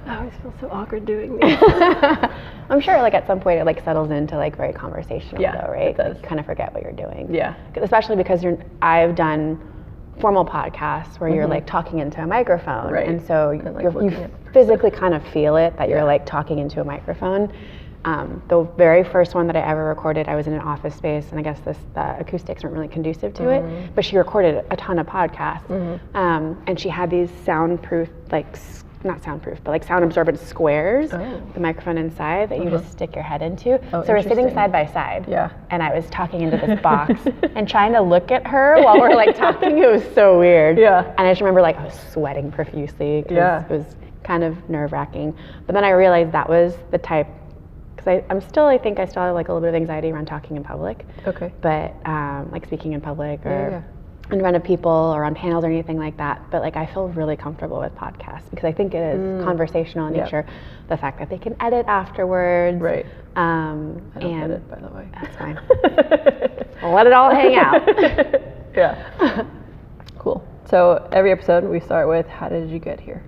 I always feel so awkward doing these. I'm sure like at some point it like settles into like very conversational though, right? It does. You kind of forget what you're doing. Yeah. Especially because I've done formal podcasts where you're like talking into a microphone. Right. And so like you physically kind of feel it that you're like talking into a microphone. The very first one that I ever recorded, I was in an office space, and I guess the acoustics weren't really conducive to it, but she recorded a ton of podcasts. And she had these soundproof, like, not soundproof, but like sound absorbent squares, the microphone inside that you just stick your head into. So we're sitting side by side, and I was talking into this box and trying to look at her while we're like talking. It was so weird. And I just remember like I was sweating profusely because it was kind of nerve-wracking. But then I realized that was the type, because I think I still have like a little bit of anxiety around talking in public. But like speaking in public or in front of people or on panels or anything like that. But like I feel really comfortable with podcasts because I think it is conversational in nature. The fact that they can edit afterwards. Right. I don't and edit, by the way. That's fine. I'll let it all hang out. Cool. So every episode we start with, how did you get here?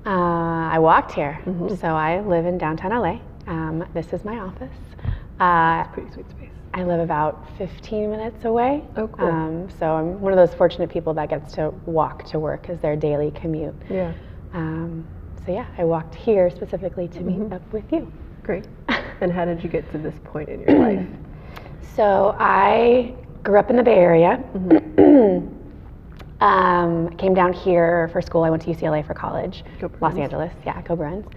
I walked here. So I live in downtown LA. This is my office. It's a pretty sweet space. I live about 15 minutes away. Oh, cool. So I'm one of those fortunate people that gets to walk to work as their daily commute. Yeah. So yeah, I walked here specifically to meet up with you. Great. And how did you get to this point in your life? So I grew up in the Bay Area. Came down here for school. I went to UCLA for college. Los Angeles, go Bruins.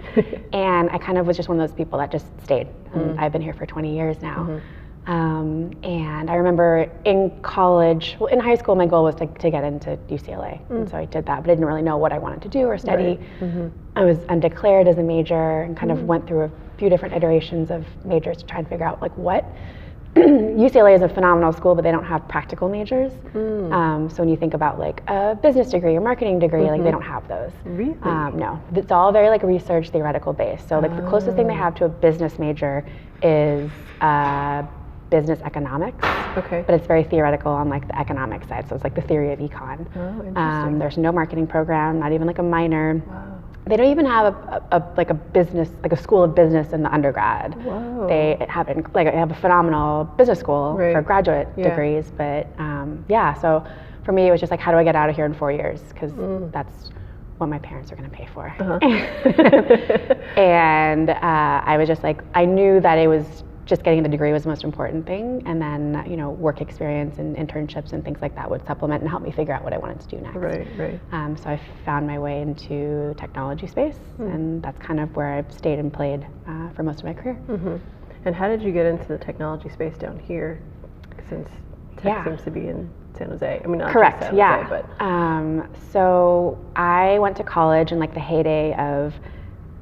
And I kind of was just one of those people that just stayed. I've been here for 20 years now. And I remember in college, in high school, my goal was to get into UCLA. And so I did that, but I didn't really know what I wanted to do or study. I was undeclared as a major and kind of went through a few different iterations of majors to try and figure out like what. UCLA is a phenomenal school, but they don't have practical majors. So when you think about like a business degree or marketing degree, like they don't have those. Really? No, it's all very like research theoretical based. So like the closest thing they have to a business major is business economics. But it's very theoretical on like the economic side. So it's like the theory of econ. Interesting. There's no marketing program, not even like a minor. They don't even have a business, like a school of business in the undergrad. They have a phenomenal business school for graduate degrees, but so for me it was just like, how do I get out of here in 4 years? Because that's what my parents are going to pay for. And I was just like, I knew that it was just getting the degree was the most important thing, and then work experience and internships and things like that would supplement and help me figure out what I wanted to do next. So I found my way into technology space, and that's kind of where I've stayed and played for most of my career. And how did you get into the technology space down here, since tech seems to be in San Jose? I mean, not correct. Just San Jose, but so I went to college in like the heyday of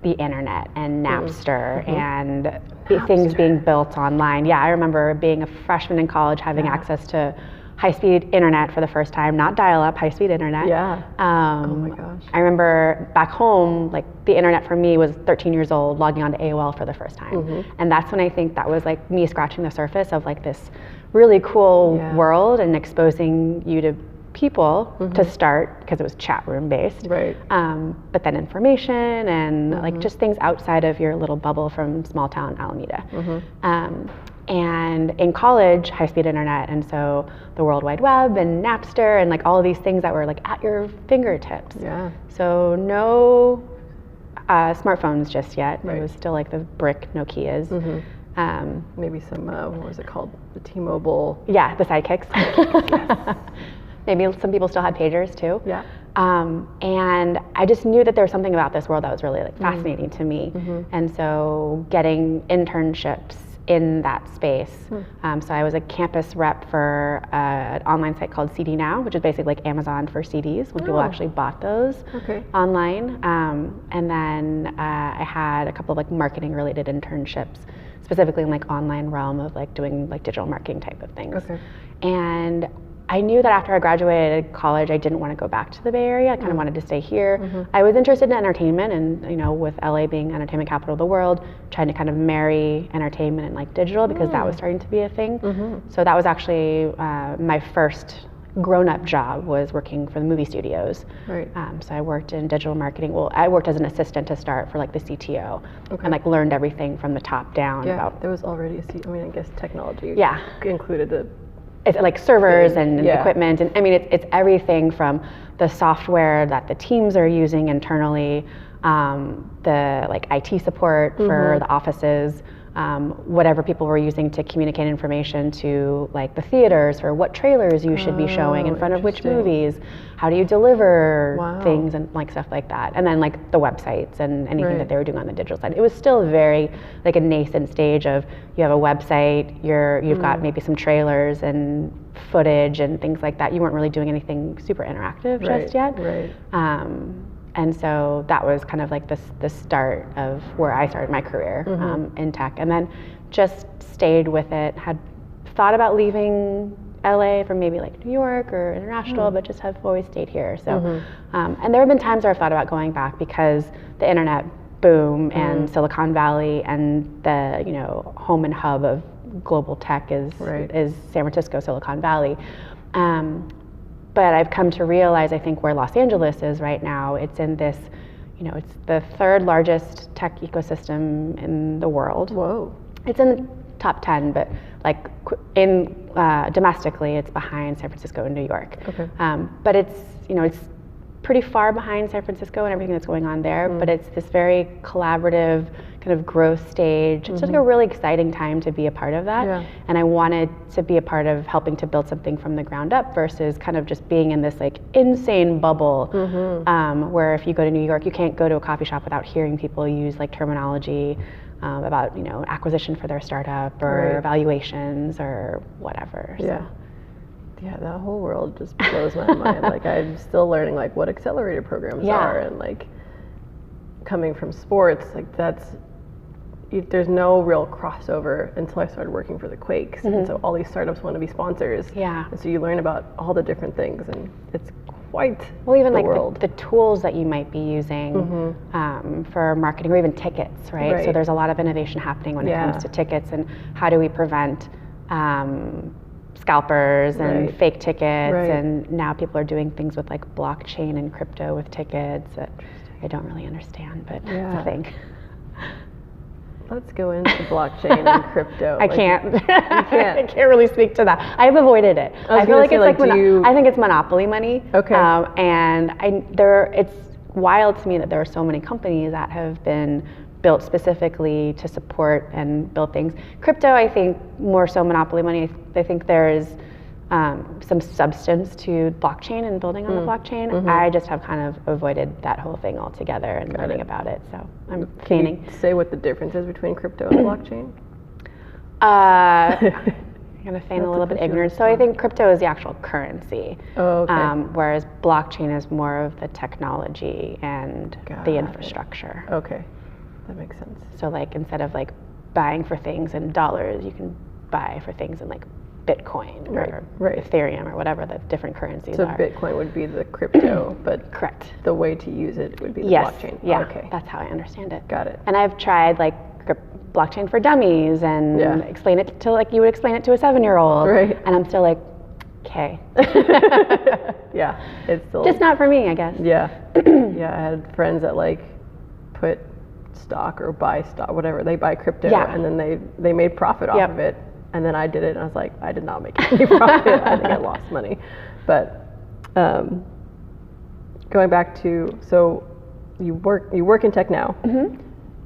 the internet and Napster and things being built online. I remember being a freshman in college having access to high-speed internet for the first time, not dial-up, high-speed internet. Oh my gosh. I remember back home, like the internet for me was 13 years old, logging on to AOL for the first time. And that's when I think that was like me scratching the surface of like this really cool world and exposing you to people to start, because it was chat room based, but then information and like just things outside of your little bubble from small town Alameda. And in college, high-speed internet, and so the World Wide Web and Napster and like all of these things that were like at your fingertips. So no smartphones just yet. It was still like the brick Nokias. Maybe some what was it called, the T-Mobile? The sidekicks. Maybe some people still had pagers too. And I just knew that there was something about this world that was really like fascinating to me. And so getting internships in that space. So I was a campus rep for an online site called CD Now, which is basically like Amazon for CDs, when people actually bought those online. And then I had a couple of like marketing related internships, specifically in like online realm of like doing like digital marketing type of things. And I knew that after I graduated college, I didn't want to go back to the Bay Area. I kind of wanted to stay here. I was interested in entertainment, and with LA being entertainment capital of the world, trying to kind of marry entertainment and like digital, because that was starting to be a thing. So that was actually my first grown-up job was working for the movie studios. Right. So I worked in digital marketing. Well, I worked as an assistant to start for like the CTO, and like learned everything from the top down. Yeah, about there was already I mean, I guess technology. Yeah. Included the. It's like servers and equipment, and I mean, it's everything from the software that the teams are using internally, the like IT support for the offices. Whatever people were using to communicate information to like the theaters for what trailers you should be showing in front of which movies, how do you deliver things and like stuff like that. And then like the websites and anything that they were doing on the digital side. It was still very like a nascent stage of you have a website, you've got maybe some trailers and footage and things like that. You weren't really doing anything super interactive just yet. Right. And so that was kind of like the start of where I started my career in tech, and then just stayed with it. Had thought about leaving LA from maybe like New York or international, but just have always stayed here. So, and there have been times where I've thought about going back because the internet boom and Silicon Valley and the home and hub of global tech is San Francisco, Silicon Valley. But I've come to realize, I think, where Los Angeles is right now, it's in this, it's the third largest tech ecosystem in the world. Whoa. It's in the top 10, but like domestically, it's behind San Francisco and New York. Okay. But it's, it's pretty far behind San Francisco and everything that's going on there, but it's this very collaborative kind of growth stage. It's just like a really exciting time to be a part of that. Yeah. And I wanted to be a part of helping to build something from the ground up versus kind of just being in this like insane bubble where if you go to New York, you can't go to a coffee shop without hearing people use like terminology about, acquisition for their startup or valuations or whatever. Yeah. So. Yeah, that whole world just blows my mind. Like I'm still learning like what accelerator programs are, and like coming from sports, like there's no real crossover until I started working for the Quakes, and so all these startups want to be sponsors. Yeah, and so you learn about all the different things, and it's quite even the like world. The tools that you might be using for marketing or even tickets, right? So there's a lot of innovation happening when it comes to tickets, and how do we prevent scalpers and fake tickets, and now people are doing things with like blockchain and crypto with tickets that I don't really understand, but it's a thing. Let's go into blockchain and crypto. I can't. I can't really speak to that. I've avoided it. I feel like it's like I think it's monopoly money. Okay. And it's wild to me that there are so many companies that have been built specifically to support and build things. Crypto, I think, more so monopoly money. I think there is some substance to blockchain and building on the blockchain. I just have kind of avoided that whole thing altogether and learning about it. So I'm feigning. Can you say what the difference is between crypto and blockchain? I'm going to feign a little bit ignorant. So I think crypto is the actual currency, whereas blockchain is more of the technology and the infrastructure. Okay. That makes sense. So like instead of like buying for things in dollars, you can buy for things in like Bitcoin or Ethereum or whatever the different currencies are. So Bitcoin would be the crypto, but correct. The way to use it would be the blockchain. Yeah, that's how I understand it. Got it. And I've tried like blockchain for dummies and explain it to like you would explain it to a 7-year-old. Right. And I'm still like, okay. Yeah, it's still just not for me, I guess. Yeah. Yeah, I had friends that like put stock or buy stock, whatever, they buy crypto and then they made profit off of it, and then I did it and I was like, I did not make any profit. I think I lost money. But going back to, so you work in tech now.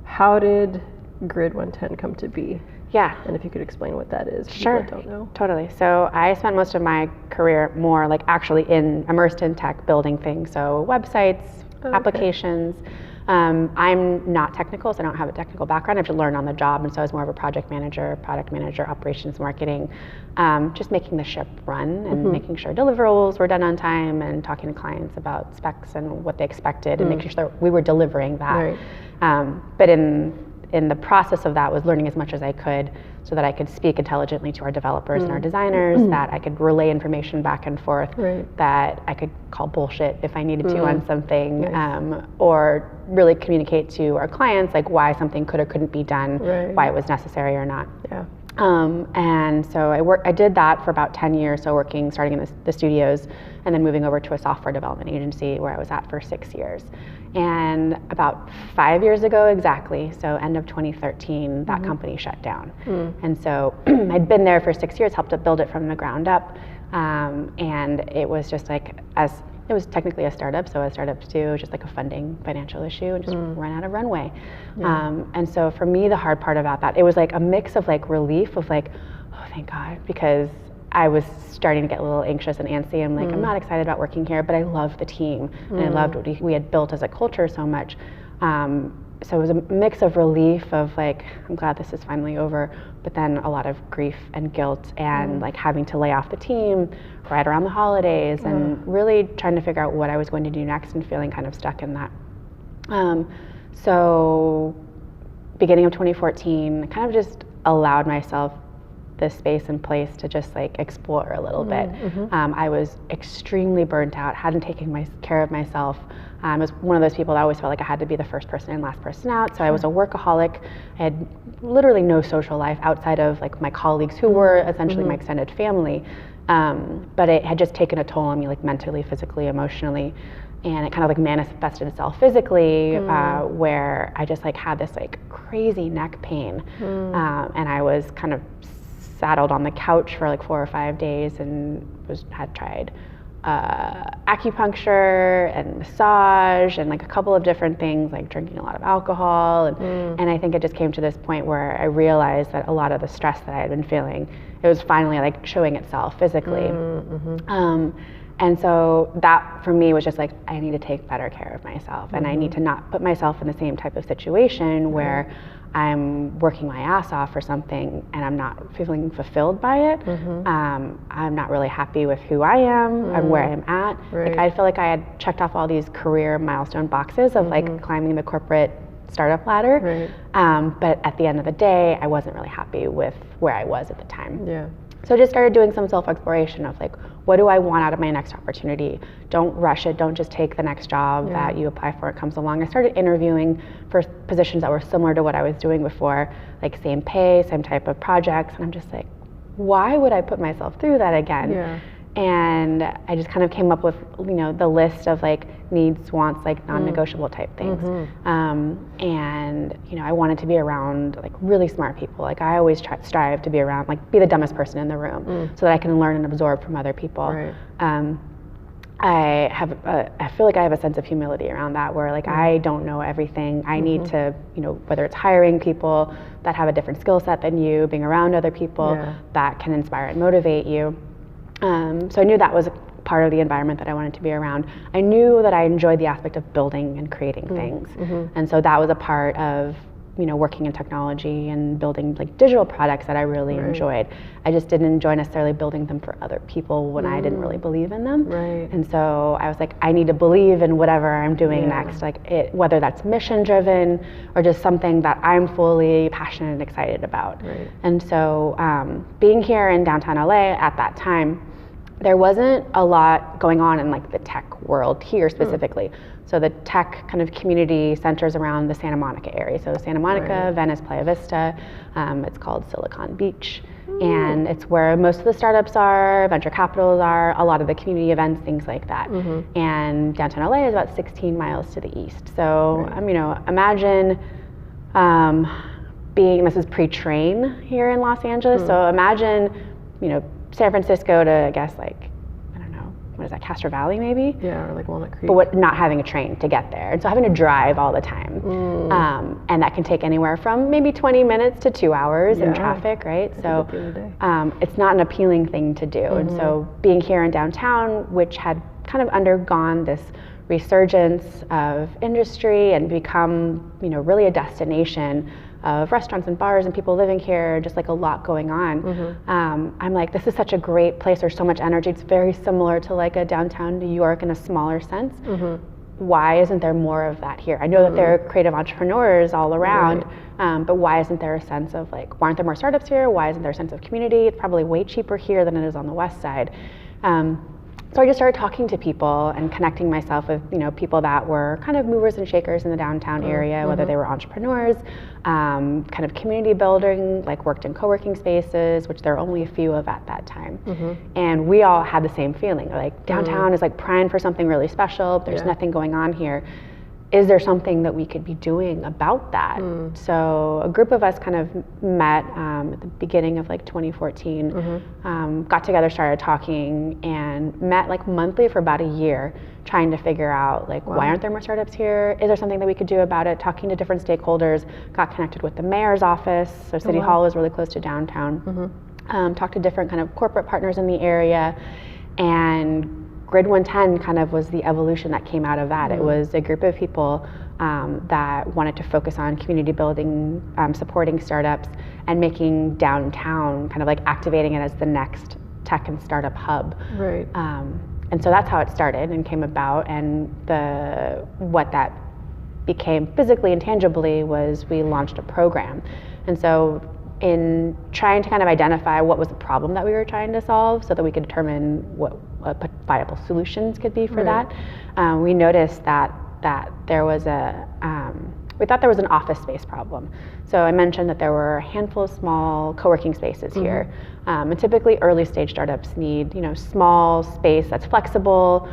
How did Grid 110 come to be? Yeah. And if you could explain what that is. Sure. People don't know. Totally. So I spent most of my career more like actually immersed in tech, building things, so websites, applications. I'm not technical, so I don't have a technical background. I have to learn on the job, and so I was more of a project manager, product manager, operations, marketing, just making the ship run and making sure deliverables were done on time and talking to clients about specs and what they expected and making sure that we were delivering that. But in the process of that was learning as much as I could so that I could speak intelligently to our developers and our designers, that I could relay information back and forth, that I could call bullshit if I needed to on something, or really communicate to our clients like why something could or couldn't be done, why it was necessary or not. And so I did that for about 10 years, so starting in the studios, and then moving over to a software development agency where I was at for 6 years. And about 5 years ago exactly, so end of 2013, that company shut down. And so I'd been there for 6 years, helped to build it from the ground up. And it was just like, it was technically a startup, so as startups do, just like a financial issue, and just run out of runway. And so for me, the hard part about that, it was like a mix of like relief of like, oh, thank God, because I was starting to get a little anxious and antsy. I'm like, I'm not excited about working here, but I love the team, and I loved what we had built as a culture so much. So it was a mix of relief of like, I'm glad this is finally over, but then a lot of grief and guilt and like having to lay off the team right around the holidays and really trying to figure out what I was going to do next and feeling kind of stuck in that. So beginning of 2014, I kind of just allowed myself this space and place to just like explore a little bit. I was extremely burnt out, hadn't taken care of myself. I was one of those people that always felt like I had to be the first person in, last person out. So I was a workaholic. I had literally no social life outside of like my colleagues who were essentially my extended family. But it had just taken a toll on me, like mentally, physically, emotionally. And it kind of like manifested itself physically, where I just like had this like crazy neck pain. And I was kind of saddled on the couch for like 4 or 5 days and had tried acupuncture and massage and like a couple of different things, like drinking a lot of alcohol. And I think it just came to this point where I realized that a lot of the stress that I had been feeling, it was finally like showing itself physically. And so that for me was just like, I need to take better care of myself, and I need to not put myself in the same type of situation where I'm working my ass off for something and I'm not feeling fulfilled by it. I'm not really happy with who I am and where I'm at. Like I feel like I had checked off all these career milestone boxes of like climbing the corporate startup ladder. But at the end of the day, I wasn't really happy with where I was at the time. So I just started doing some self-exploration of like, what do I want out of my next opportunity? Don't rush it. Don't just take the next job that you apply for, it comes along. I started interviewing for positions that were similar to what I was doing before, like same pay, same type of projects. And I'm just like, why would I put myself through that again? And I just kind of came up with, the list of like needs, wants, like non-negotiable type things. And, I wanted to be around like really smart people. Like I always strive to be around, like be the dumbest person in the room so that I can learn and absorb from other people. I feel like I have a sense of humility around that, where like I don't know everything. I need to, whether it's hiring people that have a different skill set than you, being around other people that can inspire and motivate you. So I knew that was a part of the environment that I wanted to be around. I knew that I enjoyed the aspect of building and creating things. And so that was a part of, working in technology and building like digital products that I really enjoyed. I just didn't enjoy necessarily building them for other people when I didn't really believe in them. And so I was like, I need to believe in whatever I'm doing next, like whether that's mission driven or just something that I'm fully passionate and excited about. And so being here in downtown LA at that time, there wasn't a lot going on in like the tech world here specifically. So the tech kind of community centers around the Santa Monica area. So Santa Monica, Venice, Playa Vista, it's called Silicon Beach. And it's where most of the startups are, venture capitals are, a lot of the community events, things like that. And downtown LA is about 16 miles to the east. So, imagine this is pre-train here in Los Angeles. So imagine, San Francisco to, I guess, like, I don't know, what is that, Castro Valley maybe? Or like Walnut Creek. But not having a train to get there. And so having to drive all the time. And that can take anywhere from maybe 20 minutes to 2 hours in traffic, right? So it's not an appealing thing to do. And so being here in downtown, which had kind of undergone this resurgence of industry and become, really a destination of restaurants and bars and people living here, just like a lot going on. I'm like, this is such a great place. There's so much energy. It's very similar to like a downtown New York in a smaller sense. Why isn't there more of that here? I know that there are creative entrepreneurs all around, but why isn't there a sense of like, why aren't there more startups here? Why isn't there a sense of community? It's probably way cheaper here than it is on the west side. So I just started talking to people and connecting myself with, people that were kind of movers and shakers in the downtown area, whether they were entrepreneurs, kind of community building, like worked in co-working spaces, which there are only a few of at that time. And we all had the same feeling, like downtown is like primed for something really special. There's nothing going on here. Is there something that we could be doing about that? So a group of us kind of met at the beginning of like 2014, got together, started talking, and met like monthly for about a year, trying to figure out like, why aren't there more startups here? Is there something that we could do about it? Talking to different stakeholders, got connected with the mayor's office. So City Hall is really close to downtown. Talked to different kind of corporate partners in the area, and Grid 110 kind of was the evolution that came out of that. It was a group of people that wanted to focus on community building, supporting startups, and making downtown, kind of like activating it as the next tech and startup hub. Right. And so that's how it started and came about. And what that became physically and tangibly was we launched a program. And so in trying to kind of identify what was the problem that we were trying to solve so that we could determine what viable solutions could be for that, we noticed that there was we thought there was an office space problem. So I mentioned that there were a handful of small co-working spaces here. And typically early stage startups need, small space that's flexible.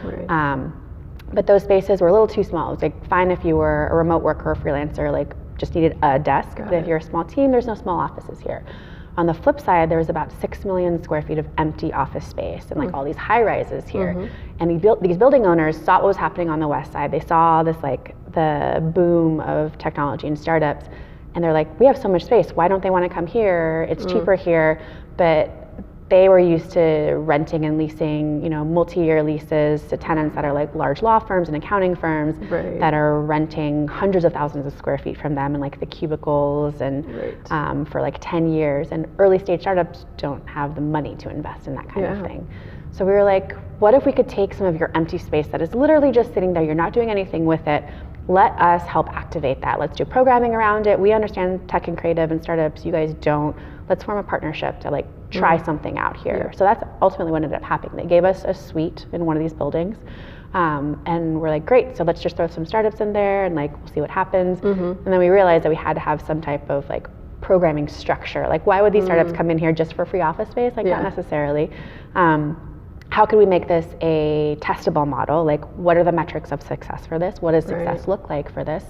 But those spaces were a little too small. It was like fine if you were a remote worker or freelancer, like just needed a desk. But if you're a small team, there's no small offices here. On the flip side, there was about 6 million square feet of empty office space and like all these high rises here. And these building owners saw what was happening on the west side. They saw this like the boom of technology and startups, and they're like, we have so much space. Why don't they want to come here? It's cheaper here. But they were used to renting and leasing, multi-year leases to tenants that are like large law firms and accounting firms that are renting hundreds of thousands of square feet from them and like the cubicles and for like 10 years. And early stage startups don't have the money to invest in that kind of thing. So we were like, what if we could take some of your empty space that is literally just sitting there, you're not doing anything with it, let us help activate that. Let's do programming around it. We understand tech and creative and startups, you guys don't. Let's form a partnership to like try something out here. So that's ultimately what ended up happening. They gave us a suite in one of these buildings, and we're like, great, so let's just throw some startups in there and like we'll see what happens. And then we realized that we had to have some type of like programming structure. Like, why would these startups come in here just for free office space? Like, not necessarily. How could we make this a testable model? Like, what are the metrics of success for this? What does success look like for this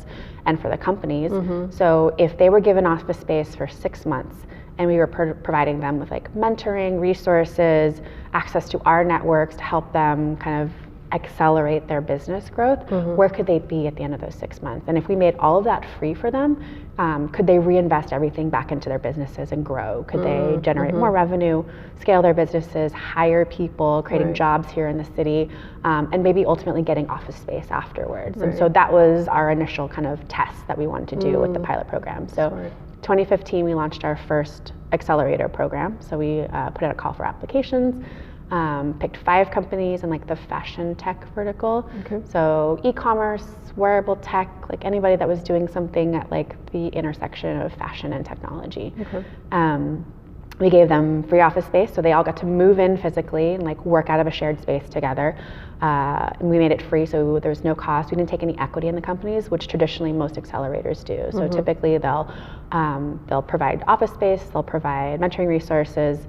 and for the companies? So if they were given office space for 6 months and we were providing them with like mentoring, resources, access to our networks to help them kind of accelerate their business growth, where could they be at the end of those 6 months? And if we made all of that free for them, could they reinvest everything back into their businesses and grow? Could they generate more revenue, scale their businesses, hire people, creating jobs here in the city, and maybe ultimately getting office space afterwards? And so that was our initial kind of test that we wanted to do with the pilot program. So 2015, we launched our first accelerator program. So we put out a call for applications, picked 5 companies in like the fashion tech vertical. So e-commerce, wearable tech, like anybody that was doing something at like the intersection of fashion and technology. We gave them free office space, so they all got to move in physically and like work out of a shared space together. And we made it free, so there was no cost. We didn't take any equity in the companies, which traditionally most accelerators do. So typically they'll provide office space, they'll provide mentoring resources.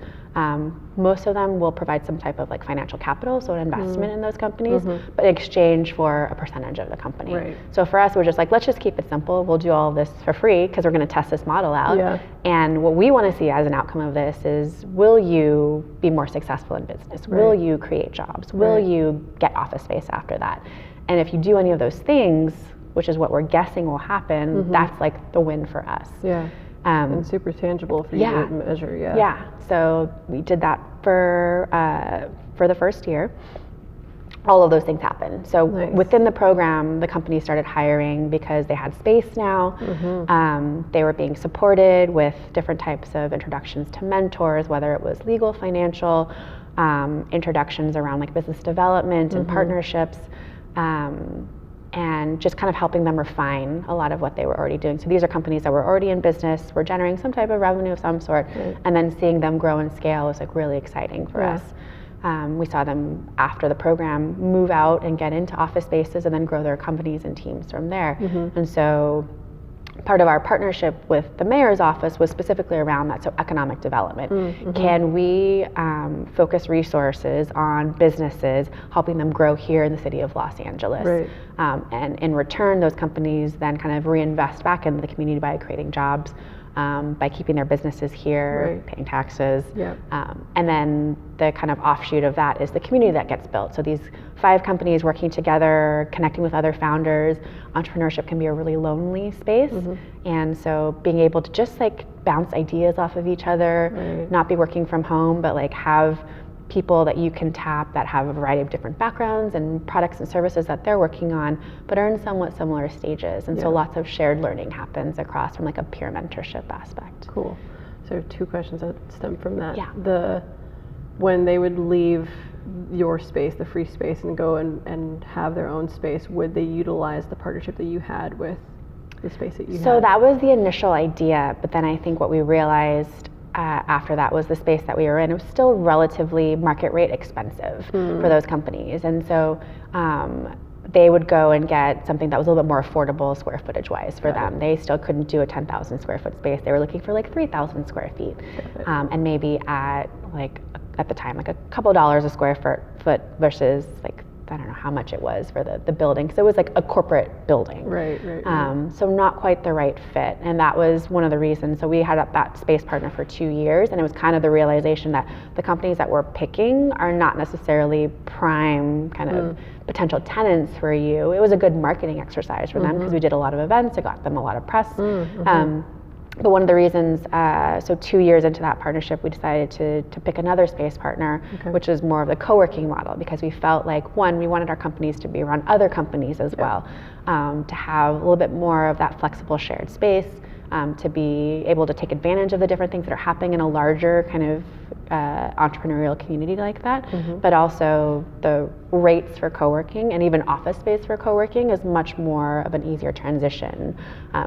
Most of them will provide some type of like financial capital, so an investment in those companies, but in exchange for a percentage of the company. So for us, we're just like, let's just keep it simple. We'll do all of this for free because we're going to test this model out. And what we want to see as an outcome of this is, will you be more successful in business? Will you create jobs? Will you get office space after that? And if you do any of those things, which is what we're guessing will happen, that's like the win for us. And super tangible for you to measure. So we did that for the first year. All of those things happened. So within the program, the company started hiring because they had space now. They were being supported with different types of introductions to mentors, whether it was legal, financial, introductions around like business development and partnerships. And just kind of helping them refine a lot of what they were already doing. So these are companies that were already in business, were generating some type of revenue of some sort, and then seeing them grow and scale was like really exciting for us. we saw them after the program move out and get into office spaces and then grow their companies and teams from there. And so part of our partnership with the mayor's office was specifically around that, so economic development. Can we focus resources on businesses, helping them grow here in the city of Los Angeles? Right. And in return, those companies then kind of reinvest back into the community by creating jobs, by keeping their businesses here, paying taxes. And then the kind of offshoot of that is the community that gets built. So these 5 companies working together, connecting with other founders. Entrepreneurship can be a really lonely space. And so being able to just like bounce ideas off of each other, not be working from home, but like have people that you can tap that have a variety of different backgrounds and products and services that they're working on, but are in somewhat similar stages. And so lots of shared learning happens across from like a peer mentorship aspect. Cool. So 2 questions that stem from that. When they would leave your space, the free space, and go and have their own space, would they utilize the partnership that you had with the space that you had? So that was the initial idea, but then I think what we realized after that was the space that we were in, it was still relatively market rate expensive for those companies. And so they would go and get something that was a little bit more affordable square footage wise for them. They still couldn't do a 10,000 square foot space. They were looking for like 3,000 square feet. And maybe at the time, like a couple dollars a square foot versus like, I don't know how much it was for the building, because it was like a corporate building. Right. So not quite the right fit, and that was one of the reasons. So we had that space partner for 2 years, and it was kind of the realization that the companies that we're picking are not necessarily prime kind of potential tenants for you. It was a good marketing exercise for them because we did a lot of events, it got them a lot of press. But one of the reasons, so 2 years into that partnership, we decided to pick another space partner, which is more of the co-working model, because we felt like, one, we wanted our companies to be around other companies as well, to have a little bit more of that flexible shared space, to be able to take advantage of the different things that are happening in a larger kind of entrepreneurial community like that, but also the rates for co-working and even office space for co-working is much more of an easier transition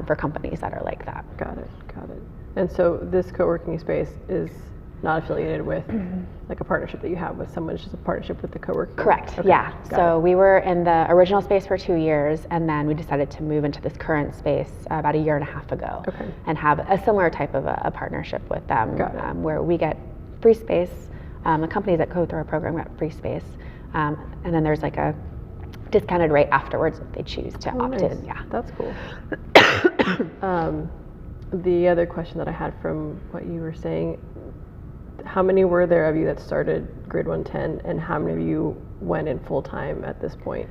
for companies that are like that. Got it. And so this co-working space is not affiliated with like a partnership that you have with someone, it's just a partnership with the co-working? Correct, so we were in the original space for 2 years, and then we decided to move into this current space about 1.5 years ago, and have a similar type of a partnership with them, where we get free space, the companies that go through our program get free space, and then there's like a discounted rate afterwards if they choose to opt in. That's cool. The other question that I had from what you were saying, how many were there of you that started Grid 110, and how many of you went in full time at this point?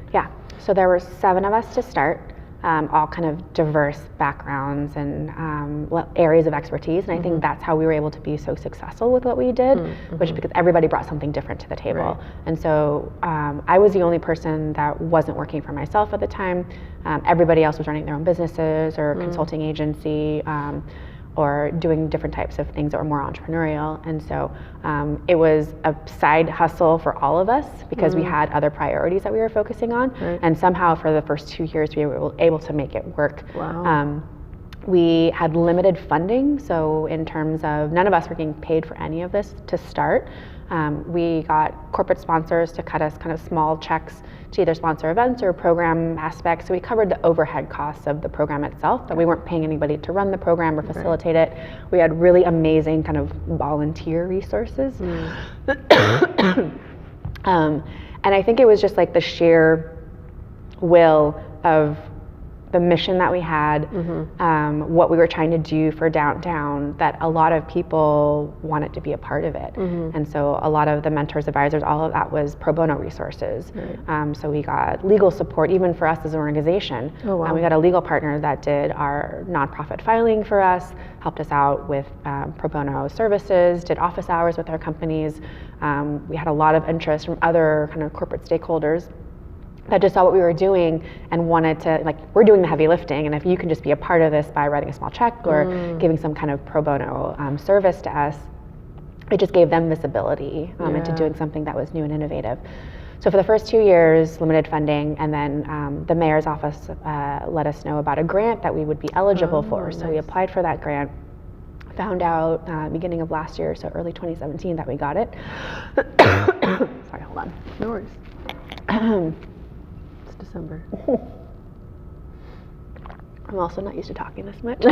So there were 7 of us to start, all kind of diverse backgrounds and areas of expertise, and I think that's how we were able to be so successful with what we did, which is because everybody brought something different to the table. And so I was the only person that wasn't working for myself at the time. Everybody else was running their own businesses or consulting agency, or doing different types of things that were more entrepreneurial. And so it was a side hustle for all of us because we had other priorities that we were focusing on. And somehow for the first 2 years, we were able to make it work. We had limited funding, so in terms of none of us were getting paid for any of this to start. We got corporate sponsors to cut us kind of small checks to either sponsor events or program aspects. So we covered the overhead costs of the program itself, but we weren't paying anybody to run the program or facilitate it. We had really amazing kind of volunteer resources. And I think it was just like the sheer will of the mission that we had, what we were trying to do for downtown, that a lot of people wanted to be a part of it. And so a lot of the mentors, advisors, all of that was pro bono resources. So we got legal support even for us as an organization. We got a legal partner that did our nonprofit filing for us, helped us out with pro bono services, did office hours with our companies. We had a lot of interest from other kind of corporate stakeholders that just saw what we were doing and wanted to, like, we're doing the heavy lifting, and if you can just be a part of this by writing a small check or giving some kind of pro bono service to us, it just gave them visibility into doing something that was new and innovative. So for the first 2 years, limited funding, and then the mayor's office let us know about a grant that we would be eligible for. So we applied for that grant, Found out beginning of last year, so early 2017, that we got it. Sorry, hold on. No worries. It's December. I'm also not used to talking this much.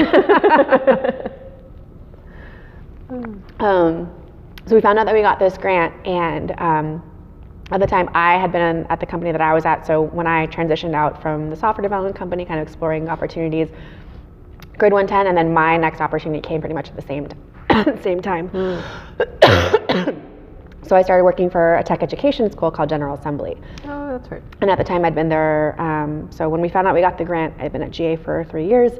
So we found out that we got this grant, and at the time I had been at the company that I was at, so when I transitioned out from the software development company, kind of exploring opportunities, grade 110, and then my next opportunity came pretty much at the same time. So I started working for a tech education school called General Assembly. Oh, that's right. And at the time I'd been there, so when we found out we got the grant, I'd been at GA for 3 years.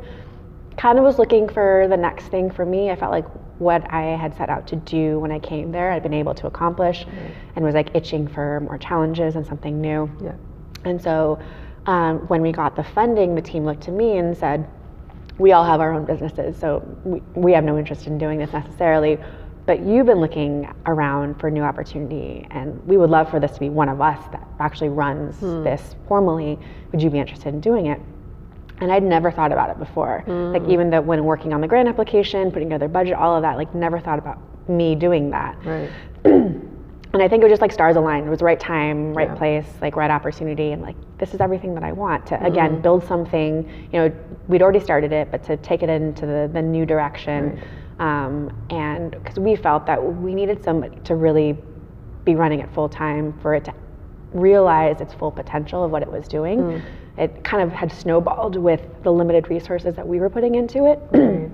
Kind of was looking for the next thing for me. I felt like what I had set out to do when I came there, I'd been able to accomplish, and was like itching for more challenges and something new. Yeah. And so when we got the funding, the team looked to me and said, we all have our own businesses, so we have no interest in doing this necessarily, but you've been looking around for new opportunity, and we would love for this to be one of us that actually runs this formally. Would you be interested in doing it? And I'd never thought about it before. Like even though when working on the grant application, putting together budget, all of that, like never thought about me doing that. Right. And I think it was just like stars aligned. It was the right time, right place, like right opportunity, and like this is everything that I want to again build something. You know, we'd already started it, but to take it into the new direction. Right. And because we felt that we needed somebody to really be running it full time for it to realize its full potential of what it was doing. It kind of had snowballed with the limited resources that we were putting into it. Right.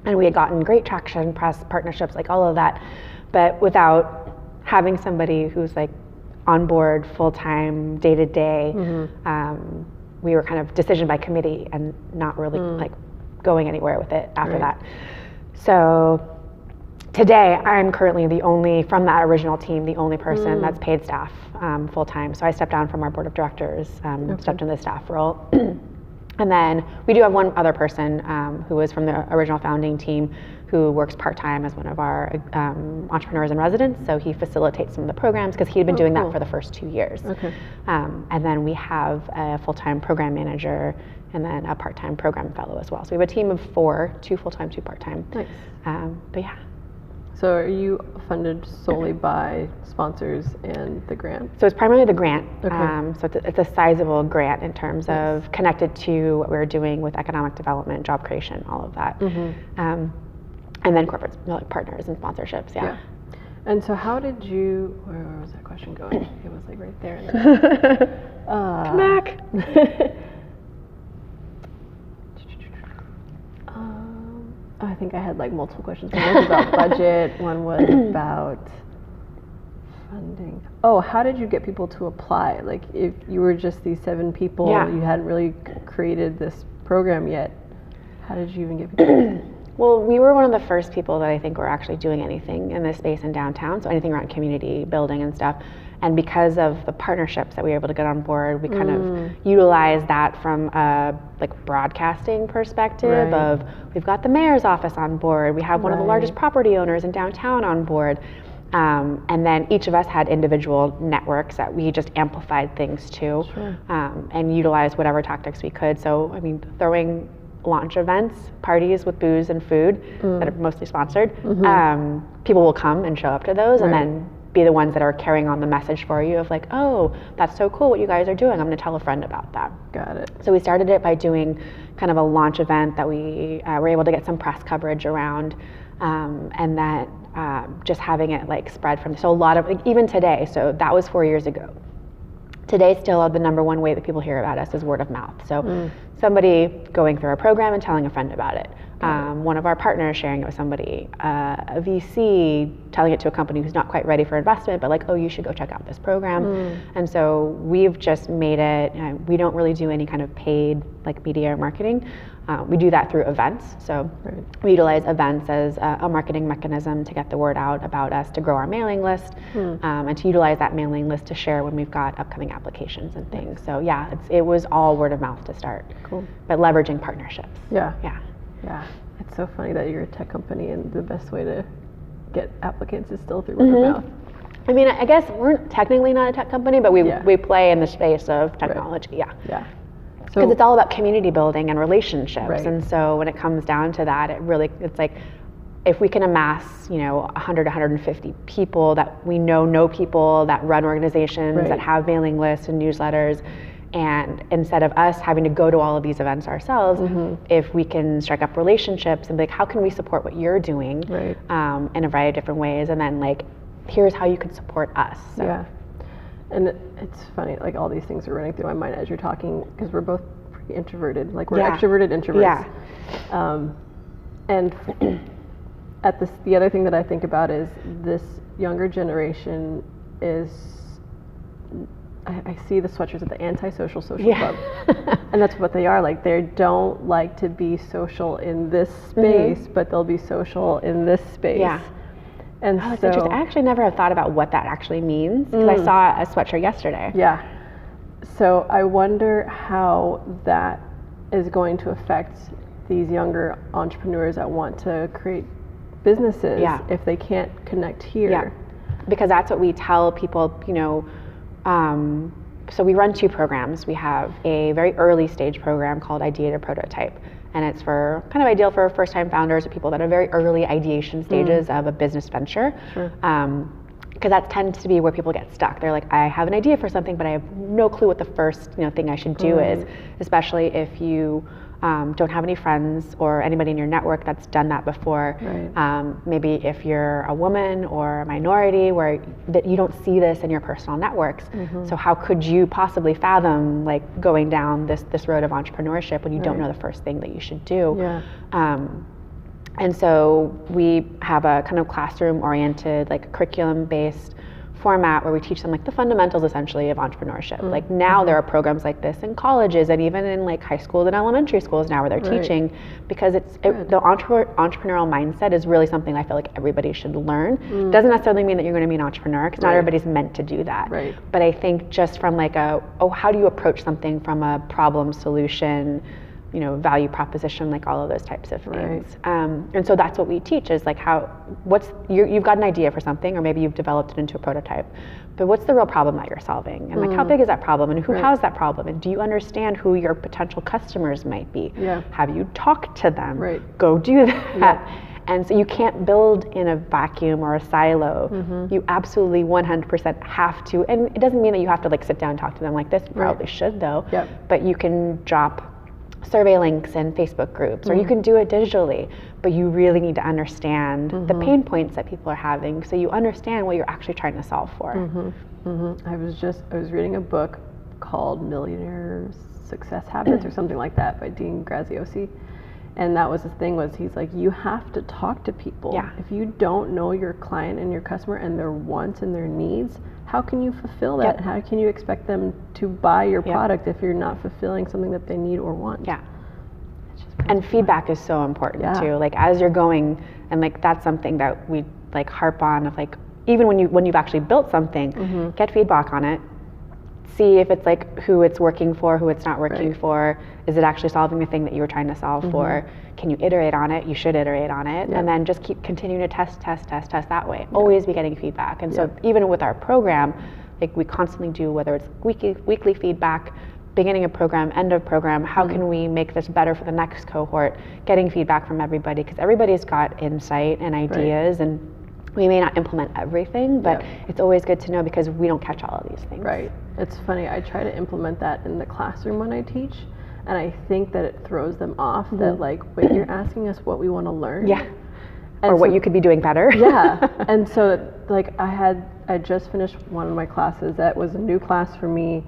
And we had gotten great traction, press, partnerships, like all of that, but without having somebody who's like on board full-time, day-to-day, we were kind of decision by committee and not really like going anywhere with it after that. So today I'm currently the only, from that original team, the only person that's paid staff full-time. So I stepped down from our board of directors, stepped into the staff role. And then we do have one other person who was from the original founding team who works part-time as one of our entrepreneurs in residence. So he facilitates some of the programs because he had been doing that for the first 2 years. Okay. And then we have a full-time program manager and then a part-time program fellow as well. So we have a team of 4, 2 full-time, 2 part-time. Nice. But yeah. So are you funded solely by sponsors and the grant? So it's primarily the grant. Okay. So it's a sizable grant in terms of connected to what we're doing with economic development, job creation, all of that. And then corporate partners and sponsorships, yeah. And so how did you, where was that question going? It was like right there. Come back. I think I had like multiple questions. One was about budget, one was about funding. Oh, how did you get people to apply? Like if you were just these 7 people, you hadn't really created this program yet, how did you even get people? Well, we were one of the first people that I think were actually doing anything in this space in downtown, so anything around community building and stuff. And because of the partnerships that we were able to get on board, we kind of utilized that from a like broadcasting perspective of we've got the mayor's office on board, we have one of the largest property owners in downtown on board. And then each of us had individual networks that we just amplified things to and utilized whatever tactics we could. So, I mean, throwing launch events, parties with booze and food that are mostly sponsored, people will come and show up to those and then be the ones that are carrying on the message for you of like, oh, that's so cool what you guys are doing. I'm going to tell a friend about that. Got it. So we started it by doing kind of a launch event that we were able to get some press coverage around, and that just having it like spread from, so a lot of, like, even today, so that was 4 years ago. Today, still the number one way that people hear about us is word of mouth. So somebody going through our program and telling a friend about it. One of our partners sharing it with somebody, a VC telling it to a company who's not quite ready for investment, but like, oh, you should go check out this program. And so we've just made it, we don't really do any kind of paid like media or marketing. We do that through events. So we utilize events as a marketing mechanism to get the word out about us, to grow our mailing list, and to utilize that mailing list to share when we've got upcoming applications and things. So yeah, it was all word of mouth to start. Cool. But leveraging partnerships. Yeah. It's so funny that you're a tech company and the best way to get applicants is still through word of mouth. I mean, I guess we're technically not a tech company, but we play in the space of technology. Yeah. Because it's all about community building and relationships. And so when it comes down to that, it's like if we can amass, 100, 150 people that we know people that run organizations, right. that have mailing lists and newsletters, and instead of us having to go to all of these events ourselves, if we can strike up relationships and be like, how can we support what you're doing, right. In a variety of different ways, and then like, here's how you could support us. So. Yeah, and it's funny, like all these things are running through my mind as you're talking, because we're both pretty introverted, like we're extroverted introverts. Yeah. And the other thing that I think about is this younger generation is, I see the sweatshirts at the antisocial social club, and that's what they are. Like, they don't like to be social in this space, but they'll be social in this space. Yeah. And that's interesting. I actually never have thought about what that actually means, because I saw a sweatshirt yesterday. Yeah. So I wonder how that is going to affect these younger entrepreneurs that want to create businesses if they can't connect here. Yeah. Because that's what we tell people, so we run 2 programs. We have a very early stage program called Idea to Prototype, and it's for kind of ideal for first-time founders or people that are very early ideation stages of a business venture. Sure. Because that tends to be where people get stuck. They're like, I have an idea for something, but I have no clue what the first thing I should do is, especially if you don't have any friends or anybody in your network that's done that before. Right. Maybe if you're a woman or a minority where that you don't see this in your personal networks. So how could you possibly fathom like going down this road of entrepreneurship when you don't know the first thing that you should do? Yeah. And so we have a kind of classroom-oriented, like curriculum-based format where we teach them like the fundamentals essentially of entrepreneurship. Like now there are programs like this in colleges and even in like high schools and elementary schools now where they're teaching, because the entrepreneurial mindset is really something I feel like everybody should learn. Doesn't necessarily mean that you're going to be an entrepreneur, because not everybody's meant to do that. Right. But I think just from like how do you approach something from a problem solution, value proposition, like all of those types of things. And so that's what we teach is like you've got an idea for something, or maybe you've developed it into a prototype, but what's the real problem that you're solving? And like, how big is that problem? And who has that problem? And do you understand who your potential customers might be? Yeah. Have you talked to them? Right. Go do that. Yeah. And so you can't build in a vacuum or a silo. You absolutely 100% have to, and it doesn't mean that you have to like sit down and talk to them like this. You probably should though. Yep. But you can drop survey links in Facebook groups, or you can do it digitally, but you really need to understand the pain points that people are having, so you understand what you're actually trying to solve for. I was reading a book called Millionaire Success Habits or something like that by Dean Graziosi, and that was the thing, was he's like, you have to talk to people. Yeah. If you don't know your client and your customer and their wants and their needs, how can you fulfill that? Yep. How can you expect them to buy your product if you're not fulfilling something that they need or want? Yeah. And feedback is so important too. Like as you're going, and like that's something that we like harp on, of like, even when you've actually built something, get feedback on it. See if it's like who it's working for, who it's not working for. Is it actually solving the thing that you were trying to solve for? Can you iterate on it? You should iterate on it. And then just keep continuing to test that way. Always be getting feedback. And so even with our program, like we constantly do, whether it's weekly feedback, beginning of program, end of program, how can we make this better for the next cohort? Getting feedback from everybody, because everybody's got insight and ideas, and we may not implement everything, but it's always good to know, because we don't catch all of these things. Right. It's funny, I try to implement that in the classroom when I teach, and I think that it throws them off that like, wait, you're asking us what we want to learn? Yeah. And or what you could be doing better. Yeah. And so like I just finished one of my classes that was a new class for me,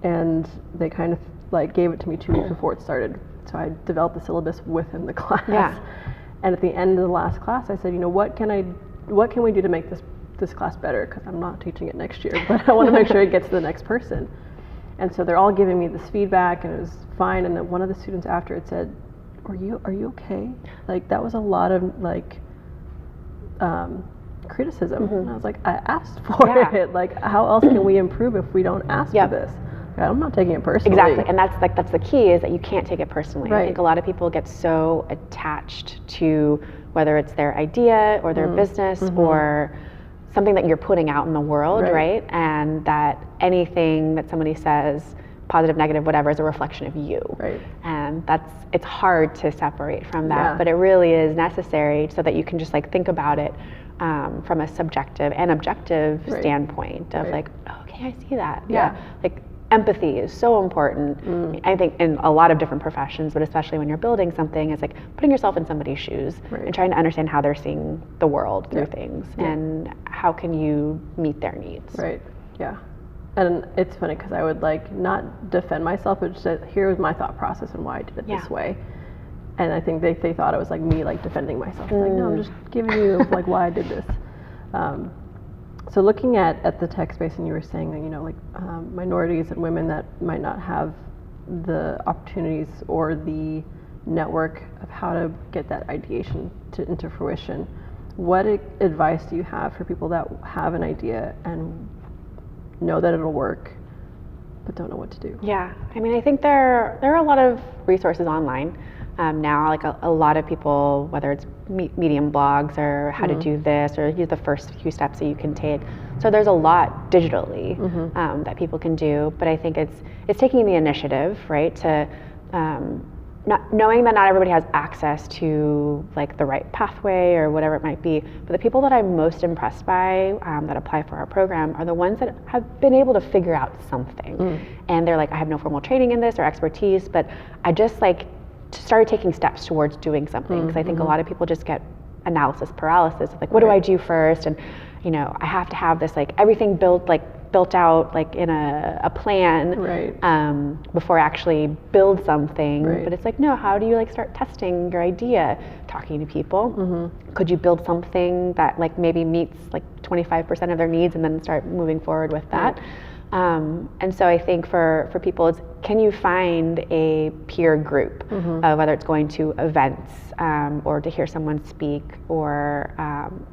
and they kind of like gave it to me 2 weeks before it started. So I developed the syllabus within the class. Yeah. And at the end of the last class, I said, what can we do to make this class better? Because I'm not teaching it next year, but I want to make sure it gets to the next person. And so they're all giving me this feedback, and it was fine. And then one of the students after it said, are you okay? Like, that was a lot of like criticism. And I was like, I asked for it. Like, how else can we improve if we don't ask for this? I'm not taking it personally. Exactly, and that's the key, is that you can't take it personally. I think a lot of people get so attached to whether it's their idea or their business or something that you're putting out in the world, right? And that anything that somebody says positive, negative, whatever, is a reflection of you. Right. And it's hard to separate from that, but it really is necessary so that you can just like think about it from a subjective and objective standpoint of like, okay, I see that. Yeah. Like empathy is so important. I think in a lot of different professions, but especially when you're building something, it's like putting yourself in somebody's shoes and trying to understand how they're seeing the world through things and how can you meet their needs. Right. Yeah. And it's funny because I would like not defend myself, but just say, here was my thought process and why I did it this way. And I think they thought it was like me like defending myself. Like, no, I'm just giving you like why I did this. So looking at the tech space, and you were saying that, you know, like minorities and women that might not have the opportunities or the network of how to get that ideation into fruition. What advice do you have for people that have an idea and know that it'll work, but don't know what to do? Yeah, I mean, I think there are a lot of resources online now, like a lot of people, whether it's Medium blogs or how to do this, or use the first few steps that you can take. So there's a lot digitally that people can do, but I think it's taking the initiative, right, to not knowing that not everybody has access to like the right pathway or whatever it might be, but the people that I'm most impressed by that apply for our program are the ones that have been able to figure out something. And they're like, I have no formal training in this or expertise, but I just like started taking steps towards doing something, because I think a lot of people just get analysis paralysis, like what do I do first? And you know, I have to have this like everything built out like in a plan before I actually build something. But it's like, no, how do you like start testing your idea, talking to people? Could you build something that like maybe meets like 25% of their needs and then start moving forward with that? And so I think for people, it's, can you find a peer group, whether it's going to events or to hear someone speak, or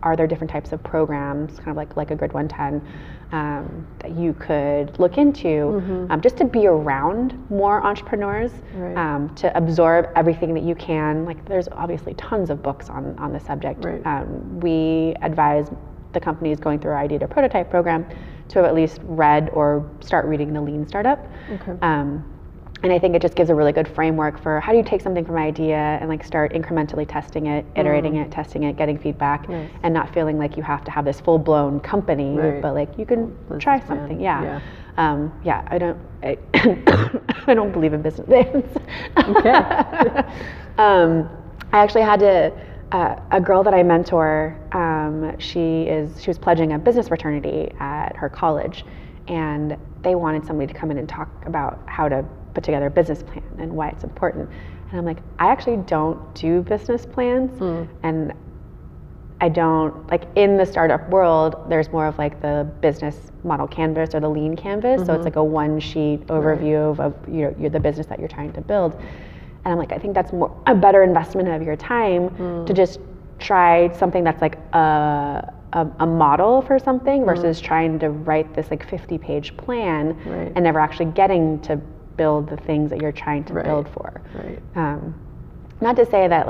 are there different types of programs, kind of like a Grid 110, that you could look into, just to be around more entrepreneurs, to absorb everything that you can. Like there's obviously tons of books on the subject. We advise the companies going through our idea to prototype program to have at least read or start reading the Lean Startup. And I think it just gives a really good framework for how do you take something from idea and like start incrementally testing it, iterating it, testing it, getting feedback, and not feeling like you have to have this full-blown company, but like you can try something. I don't believe in business plans. I actually had to a girl that I mentor, she was pledging a business fraternity at her college, and they wanted somebody to come in and talk about how to put together a business plan and why it's important. And I'm like, I actually don't do business plans, and I don't, like in the startup world, there's more of like the business model canvas or the lean canvas, so it's like a one sheet overview of you're the business that you're trying to build. And I'm like, I think that's a better investment of your time to just try something that's like a model for something versus trying to write this like 50-page plan and never actually getting to build the things that you're trying to build for. Not to say that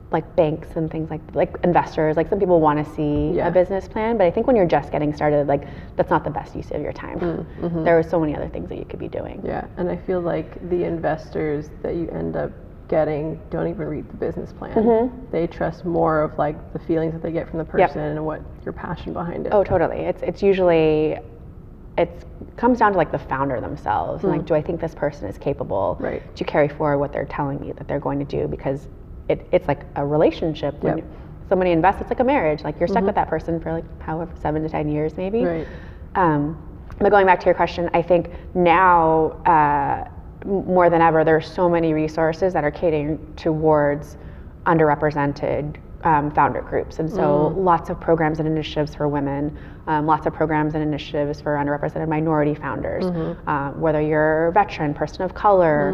like banks and things like investors, like some people want to see a business plan, but I think when you're just getting started, like that's not the best use of your time. There are so many other things that you could be doing. And I feel like the investors that you end up getting don't even read the business plan. They trust more of like the feelings that they get from the person and what your passion behind it. Oh, totally. It's usually, it comes down to like the founder themselves. And like, do I think this person is capable to carry forward what they're telling me that they're going to do? Because it's like a relationship. When somebody invests, it's like a marriage. Like you're stuck with that person for like however 7 to 10 years maybe. But going back to your question, I think now more than ever, there are so many resources that are catering towards underrepresented founder groups. And so lots of programs and initiatives for women, lots of programs and initiatives for underrepresented minority founders, whether you're a veteran, person of color,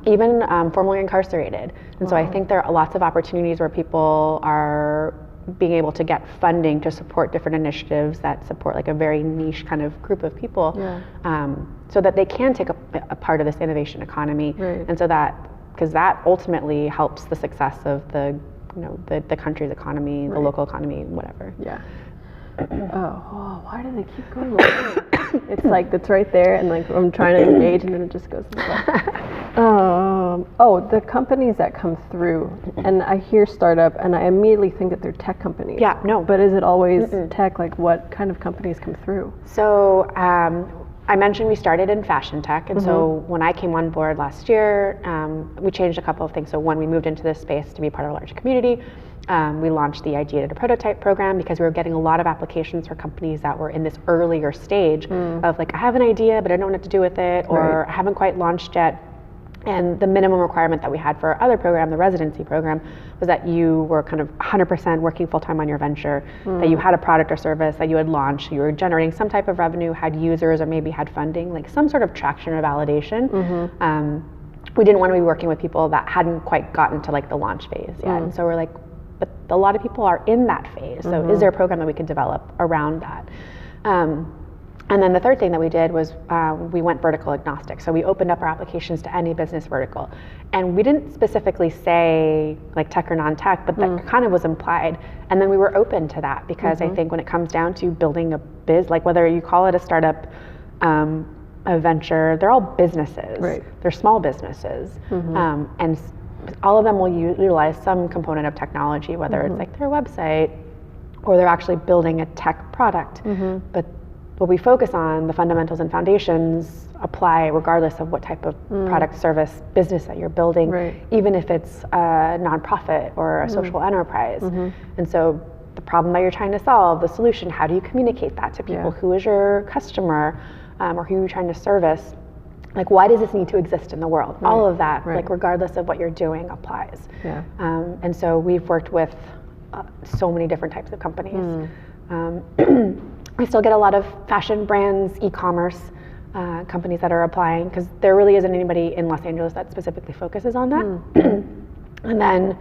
even formerly incarcerated. And so I think there are lots of opportunities where people are being able to get funding to support different initiatives that support like a very niche kind of group of people, so that they can take a part of this innovation economy. And so that, because that ultimately helps the success of the country's economy, the local economy, whatever. Why do they keep going like that? It's like, it's right there, and like I'm trying to engage, and then it just goes. The companies that come through, and I hear startup, and I immediately think that they're tech companies. Yeah, no. But is it always tech? Like, what kind of companies come through? So I mentioned we started in fashion tech, and so when I came on board last year, we changed a couple of things. So one, we moved into this space to be part of a larger community. We launched the Idea to Prototype program because we were getting a lot of applications for companies that were in this earlier stage of like, I have an idea, but I don't know what to do with it, or I haven't quite launched yet. And the minimum requirement that we had for our other program, the residency program, was that you were kind of 100% working full-time on your venture, that you had a product or service that you had launched, you were generating some type of revenue, had users, or maybe had funding, like some sort of traction or validation. We didn't want to be working with people that hadn't quite gotten to like the launch phase yet. And so we're like, but a lot of people are in that phase. So is there a program that we could develop around that? And then the third thing that we did was we went vertical agnostic. So we opened up our applications to any business vertical. And we didn't specifically say like tech or non-tech, but that kind of was implied. And then we were open to that because I think when it comes down to building a like whether you call it a startup, a venture, they're all businesses. Right. They're small businesses. And all of them will utilize some component of technology, whether it's like their website or they're actually building a tech product. But what we focus on, the fundamentals and foundations, apply regardless of what type of product, service, business that you're building, even if it's a nonprofit or a social enterprise. And so the problem that you're trying to solve, the solution, how do you communicate that to people? Who is your customer or who you're trying to service? Like, why does this need to exist in the world? All of that, like regardless of what you're doing, applies. And so we've worked with so many different types of companies. We still get a lot of fashion brands, e-commerce companies that are applying because there really isn't anybody in Los Angeles that specifically focuses on that. And then,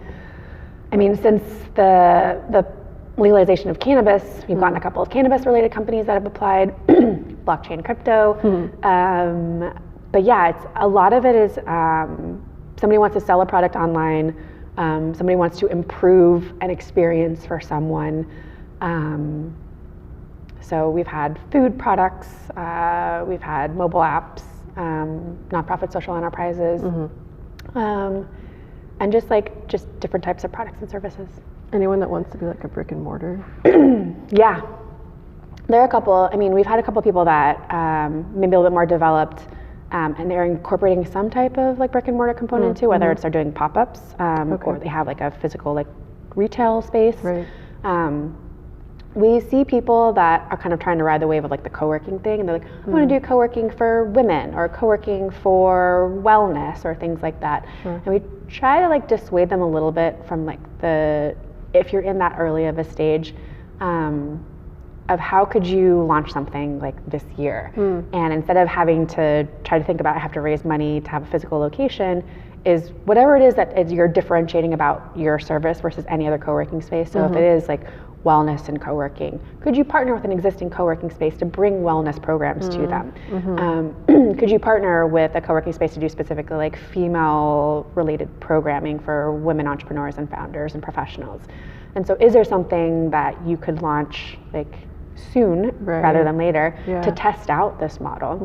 I mean, since the legalization of cannabis, we've gotten a couple of cannabis-related companies that have applied, blockchain, crypto. But yeah, it's a lot of it is somebody wants to sell a product online, somebody wants to improve an experience for someone. So we've had food products, we've had mobile apps, nonprofit social enterprises, and just different types of products and services. Anyone that wants to be like a brick and mortar? Yeah, there are a couple. I mean, we've had a couple people that maybe a little bit more developed, and they're incorporating some type of like brick and mortar component too, whether it's they're doing pop-ups or they have like a physical like retail space. We see people that are kind of trying to ride the wave of like the co-working thing, and they're like, I want to do co-working for women or co-working for wellness or things like that. And we try to like dissuade them a little bit from like if you're in that early of a stage, of how could you launch something like this year? And instead of having to try to think about I have to raise money to have a physical location, is whatever it is that is you're differentiating about your service versus any other co-working space. So if it is like wellness and co-working, could you partner with an existing co-working space to bring wellness programs to them? Could you partner with a co-working space to do specifically like female related programming for women entrepreneurs and founders and professionals? And so is there something that you could launch like soon rather than later to test out this model,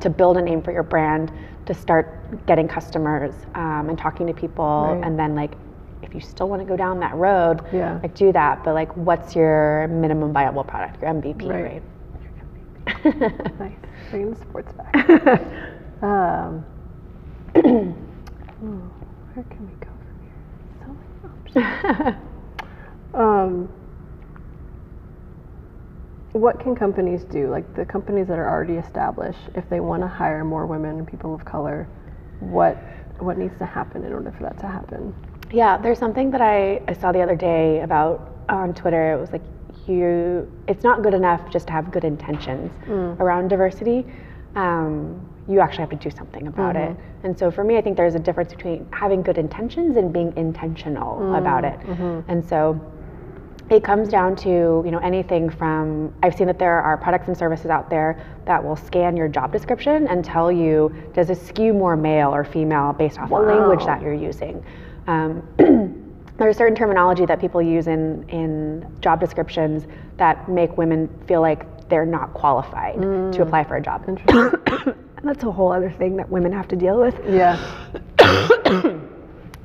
to build a name for your brand, to start getting customers and talking to people, and then like if you still want to go down that road, like do that, but like what's your minimum viable product, your MVP, right? Nice, bringing the sports back. Where can we go from here? So many options. What can companies do, like the companies that are already established, if they want to hire more women and people of color, what needs to happen in order for that to happen? Yeah, there's something that I saw the other day about on Twitter. It was like, it's not good enough just to have good intentions around diversity. You actually have to do something about it. And so for me, I think there's a difference between having good intentions and being intentional about it. And so it comes down to, anything from, I've seen that there are products and services out there that will scan your job description and tell you, does it skew more male or female based off the language that you're using? There's certain terminology that people use in job descriptions that make women feel like they're not qualified to apply for a job. Interesting. And that's a whole other thing that women have to deal with. Yeah.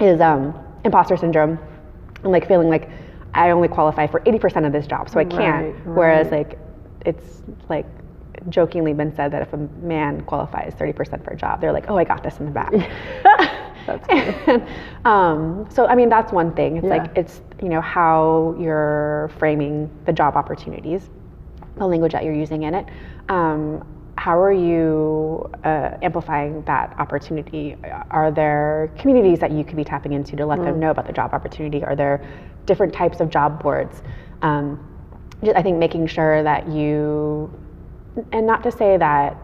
Is imposter syndrome, and like feeling like I only qualify for 80% of this job, so I can't. Whereas like it's like jokingly been said that if a man qualifies 30% for a job, they're like, oh, I got this in the back. That's funny. And, so I mean, that's one thing. It's like, it's, you know, how you're framing the job opportunities, the language that you're using in it. How are you amplifying that opportunity? Are there communities that you could be tapping into to let them know about the job opportunity? Are there different types of job boards? I think making sure that you, and not to say that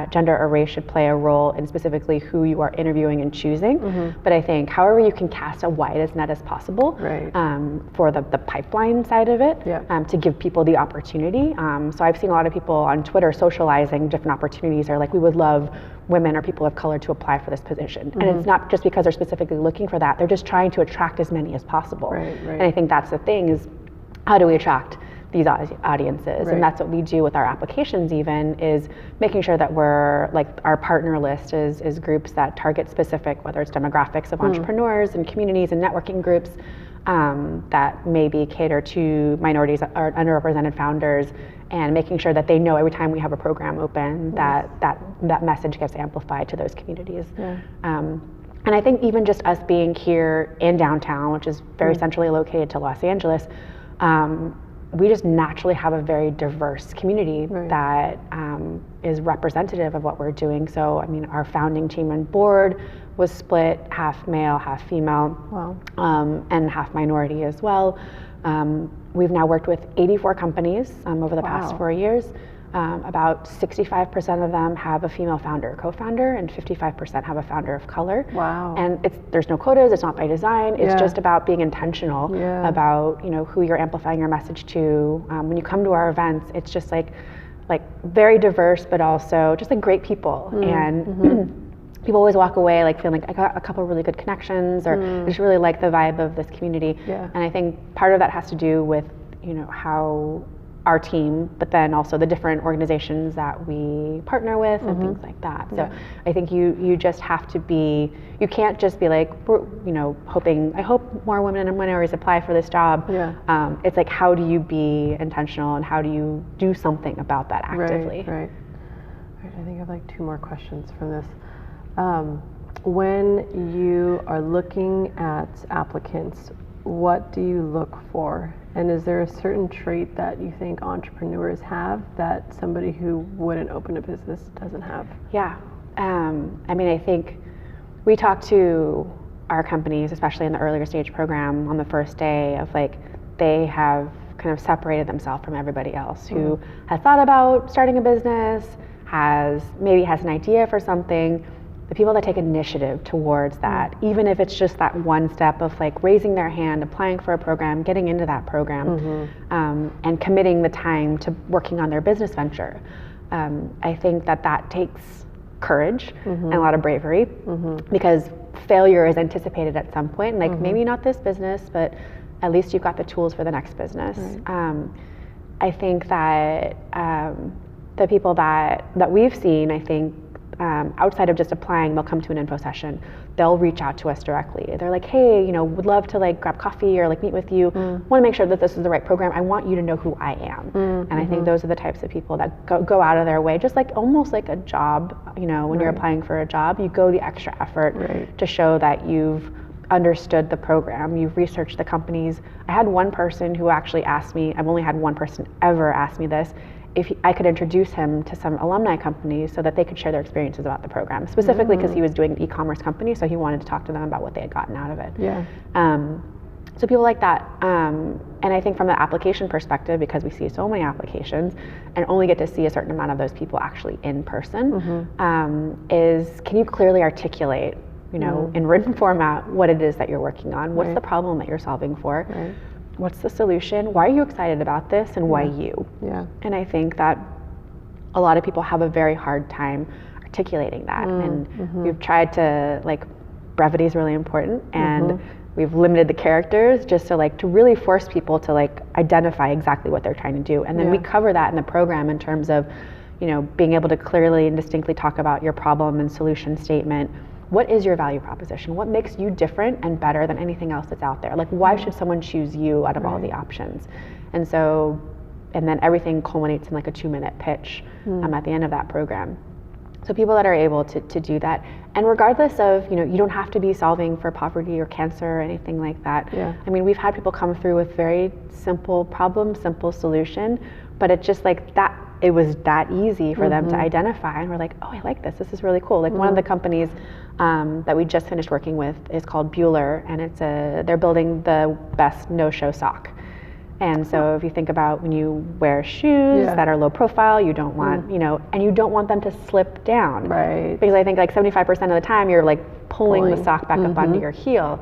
gender or race should play a role in specifically who you are interviewing and choosing, but I think however you can cast a widest net as possible for the pipeline side of it, to give people the opportunity. So I've seen a lot of people on Twitter socializing different opportunities, or like, we would love women or people of color to apply for this position. And it's not just because they're specifically looking for that, they're just trying to attract as many as possible. And I think that's the thing, is how do we attract these audiences? And that's what we do with our applications, even, is making sure that we're like, our partner list is groups that target specific, whether it's demographics of entrepreneurs and communities and networking groups that maybe cater to minorities or underrepresented founders, and making sure that they know every time we have a program open that message gets amplified to those communities. And I think even just us being here in downtown, which is very centrally located to Los Angeles, we just naturally have a very diverse community that is representative of what we're doing. So, I mean, our founding team and board was split half male, half female, and half minority as well. We've now worked with 84 companies over the past 4 years. About 65% of them have a female founder or co-founder, and 55% have a founder of color. And there's no quotas, it's not by design, it's just about being intentional about, you know, who you're amplifying your message to. When you come to our events, it's just like very diverse, but also just like great people. And people always walk away like feeling like, I got a couple of really good connections, or I just really like the vibe of this community. And I think part of that has to do with, you know, how our team, but then also the different organizations that we partner with and things like that. So I think you just have to be, you can't just be like, you know, I hope more women and minorities apply for this job. It's like, how do you be intentional, and how do you do something about that actively? Right. I think I have like 2 more questions from this. When you are looking at applicants, what do you look for? And is there a certain trait that you think entrepreneurs have that somebody who wouldn't open a business doesn't have? I mean, I think we talk to our companies, especially in the earlier stage program, on the first day of like, they have kind of separated themselves from everybody else who has thought about starting a business, maybe has an idea for something. The people that take initiative towards that, even if it's just that one step of like raising their hand, applying for a program, getting into that program, and committing the time to working on their business venture. I think that takes courage and a lot of bravery, because failure is anticipated at some point. Like, maybe not this business, but at least you've got the tools for the next business. I think that the people that we've seen, I think, outside of just applying, they'll come to an info session. They'll reach out to us directly. They're like, hey, you know, would love to like grab coffee or like meet with you. Want to make sure that this is the right program. I want you to know who I am. And I think those are the types of people that go out of their way, just like almost like a job, you know, when you're applying for a job, you go the extra effort to show that you've understood the program, you've researched the companies. I had one person who actually asked me, I've only had one person ever ask me this, if I could introduce him to some alumni companies so that they could share their experiences about the program, specifically because he was doing an e-commerce company, so he wanted to talk to them about what they had gotten out of it. So people like that, and I think from the application perspective, because we see so many applications and only get to see a certain amount of those people actually in person, is can you clearly articulate, you know, in written format, what it is that you're working on, what's the problem that you're solving for, what's the solution? Why are you excited about this, and why you? And I think that a lot of people have a very hard time articulating that. And we've tried to, like, brevity is really important, and We've limited the characters just to like to really force people to like identify exactly what they're trying to do. And then we cover that in the program in terms of, you know, being able to clearly and distinctly talk about your problem and solution statement. What is your value proposition? What makes you different and better than anything else that's out there? Like, why should someone choose you out of all the options? And so, and then everything culminates in like a 2-minute pitch at the end of that program. So people that are able to do that, and regardless of, you know, you don't have to be solving for poverty or cancer or anything like that. I mean, we've had people come through with very simple problem, simple solution, but it's just like that, it was that easy for them to identify, and we're like, oh, I like this. This is really cool. Like one of the companies that we just finished working with is called Bueller, and they're building the best no-show sock. And so if you think about when you wear shoes that are low profile, you don't want, you know, and you don't want them to slip down. Right. Because I think like 75% of the time you're like pulling the sock back up onto your heel.